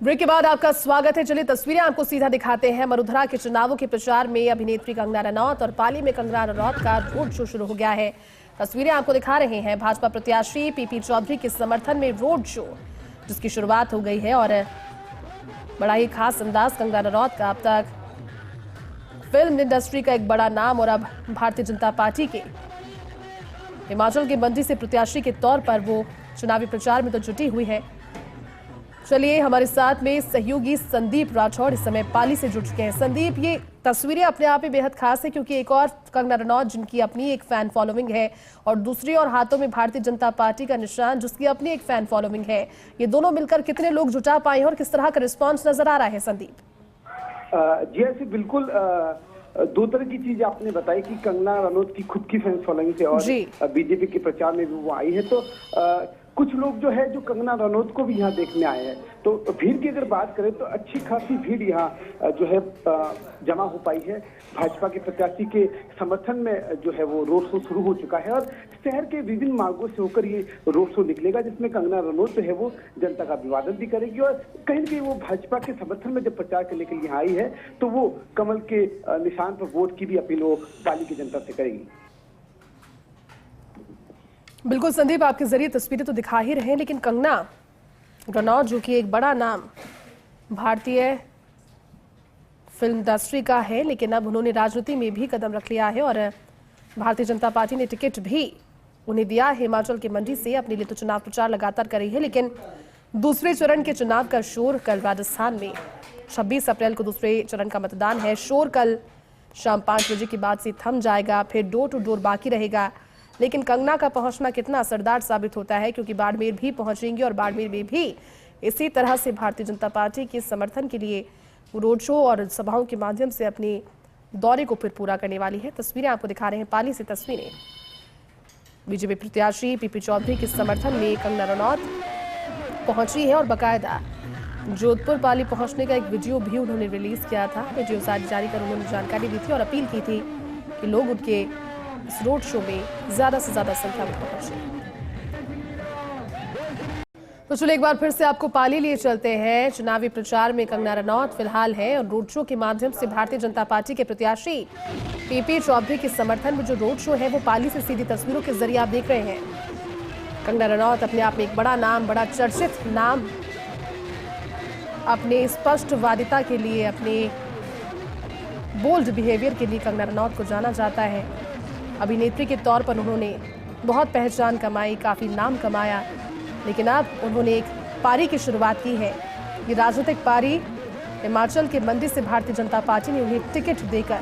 Break के बाद आपका स्वागत है। चलिए तस्वीरें आपको सीधा दिखाते हैं। मरुधरा के चुनावों के प्रचार में अभिनेत्री कंगना रनौत और पाली में कंगना रनौत का रोड शो शुरू हो गया है। तस्वीरें आपको दिखा रहे हैं भाजपा प्रत्याशी पीपी चौधरी के समर्थन में रोड शो, जिसकी शुरुआत हो गई है और बड़ा ही खास अंदाज कंगना रनौत का। अब तक फिल्म इंडस्ट्री का एक बड़ा नाम और अब भारतीय जनता पार्टी के हिमाचल के मंडी से प्रत्याशी के तौर पर वो चुनावी प्रचार में तो जुटी हुई है। चलिए हमारे साथ में सहयोगी संदीप राठौड़ इस समय पाली से जुड़ चुके हैं। संदीप, ये तस्वीरें अपने आप में बेहद खास है क्योंकि एक और कंगना रनौत जिनकी अपनी एक फैन फॉलोइंग है और दूसरी और हाथों में भारतीय जनता पार्टी का निशान जिसकी अपनी एक फैन फॉलोइंग है, ये दोनों मिलकर कितने लोग जुटा पाए हैं और किस तरह का रिस्पॉन्स नजर आ रहा है? संदीप जी ऐसे बिल्कुल दो तरह की चीज आपने बताई कि कंगना रनौत की खुद की फैन फॉलोइंग है और बीजेपी के प्रचार में भी वो आई है। तो कुछ लोग जो है जो कंगना रनौत को भी यहाँ देखने आए हैं। तो भीड़ की अगर बात करें तो अच्छी खासी भीड़ यहाँ जो है जमा हो पाई है। भाजपा के प्रत्याशी के समर्थन में जो है वो रोड शो शुरू हो चुका है और शहर के विभिन्न मार्गों से होकर ये रोड शो निकलेगा, जिसमें कंगना रनौत जो है वो जनता का अभिवादन भी करेगी और कहीं न कहीं वो भाजपा के समर्थन में जब प्रचार करने के लिए यहाँ आई है तो वो कमल के निशान पर वोट की भी अपील वो पाली की जनता से करेगी। बिल्कुल संदीप, आपके जरिए तस्वीरें तो दिखा ही रहे हैं, लेकिन कंगना रनौत जो कि एक बड़ा नाम भारतीय फिल्म इंडस्ट्री का है, लेकिन अब उन्होंने राजनीति में भी कदम रख लिया है और भारतीय जनता पार्टी ने टिकट भी उन्हें दिया है हिमाचल के मंडी से। अपने लिए तो चुनाव प्रचार लगातार कर रही है, लेकिन दूसरे चरण के चुनाव का शोर कल राजस्थान में 26 अप्रैल को दूसरे चरण का मतदान है। शोर कल शाम 5 बजे के बाद से थम जाएगा, फिर डोर टू डोर बाकी रहेगा। लेकिन कंगना का पहुंचना कितना असरदार साबित होता है, क्योंकि बाड़मेर भी पहुंचेंगे और बाड़मेर में भी इसी तरह से भारतीय जनता पार्टी के समर्थन के लिए रोड शो और सभाओं के माध्यम से अपने दौरे को फिर पूरा करने वाली है। तस्वीरें आपको दिखा रहे हैं पाली से। तस्वीरें बीजेपी प्रत्याशी पीपी चौधरी के समर्थन में कंगना रनौत पहुंची है और बाकायदा जोधपुर पाली पहुंचने का एक वीडियो भी उन्होंने रिलीज किया था। वीडियो जारी कर उन्होंने जानकारी दी थी और अपील की थी कि लोग उनके इस रोड शो में ज्यादा से ज्यादा संख्या में पहुंचे। तो चलिए एक बार फिर से आपको पाली लिए चलते हैं। चुनावी प्रचार में कंगना रनौत फिलहाल है और रोड शो के माध्यम से भारतीय जनता पार्टी के प्रत्याशी पीपी चौधरी के समर्थन में जो रोड शो है वो पाली से सीधी तस्वीरों के जरिए आप देख रहे हैं। कंगना रनौत अपने आप में एक बड़ा नाम, बड़ा चर्चित नाम, अपने स्पष्टवादिता के लिए, अपने बोल्ड बिहेवियर के लिए कंगना रनौत को जाना जाता है। अभिनेत्री के तौर पर उन्होंने बहुत पहचान कमाई, काफ़ी नाम कमाया, लेकिन अब उन्होंने एक पारी की शुरुआत की है। ये राजनीतिक पारी हिमाचल के मंडी से भारतीय जनता पार्टी ने उन्हें टिकट देकर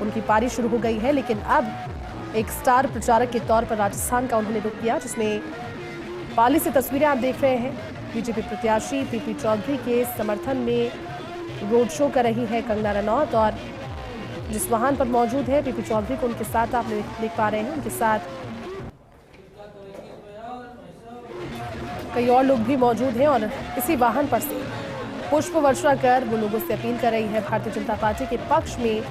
उनकी पारी शुरू हो गई है। लेकिन अब एक स्टार प्रचारक के तौर पर राजस्थान का उन्होंने रुख किया, जिसमें पाली से तस्वीरें आप देख रहे हैं। बीजेपी प्रत्याशी पीपी चौधरी के समर्थन में रोड शो कर रही है कंगना रनौत और जिस वाहन पर मौजूद है पीपी चौधरी को, उनके साथ आप देख पा रहे हैं, उनके साथ कई और लोग भी मौजूद हैं और इसी वाहन पर से पुष्प वर्षा कर वो लोगों से अपील कर रही है भारतीय जनता पार्टी के पक्ष में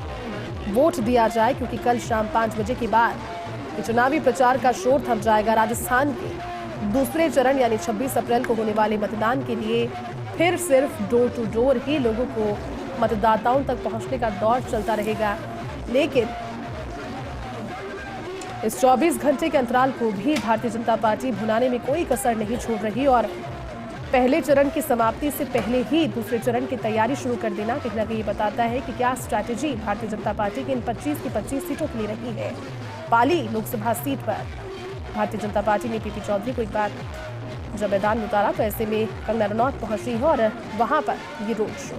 वोट दिया जाए, क्योंकि कल शाम 5 बजे के बाद चुनावी प्रचार का शोर थम जाएगा। राजस्थान के दूसरे चरण यानी 26 अप्रैल को होने वाले मतदान के लिए फिर सिर्फ डोर टू डोर ही लोगों को मतदाताओं तक पहुंचने का दौर चलता रहेगा। लेकिन इस 24 घंटे के अंतराल को भी भारतीय जनता पार्टी भुनाने में कोई कसर नहीं छोड़ रही और पहले चरण की समाप्ति से पहले ही दूसरे चरण की तैयारी शुरू कर देना कहीं ना कहीं बताता है कि क्या स्ट्रैटेजी भारतीय जनता पार्टी की इन 25 की 25 सीटों के लिए रही है। पाली लोकसभा सीट पर भारतीय जनता पार्टी ने पीपी चौधरी को एक बार जब मैदान में उतारा तो ऐसे में कंगना रनौत पहुंची है और वहां पर ये रोड शो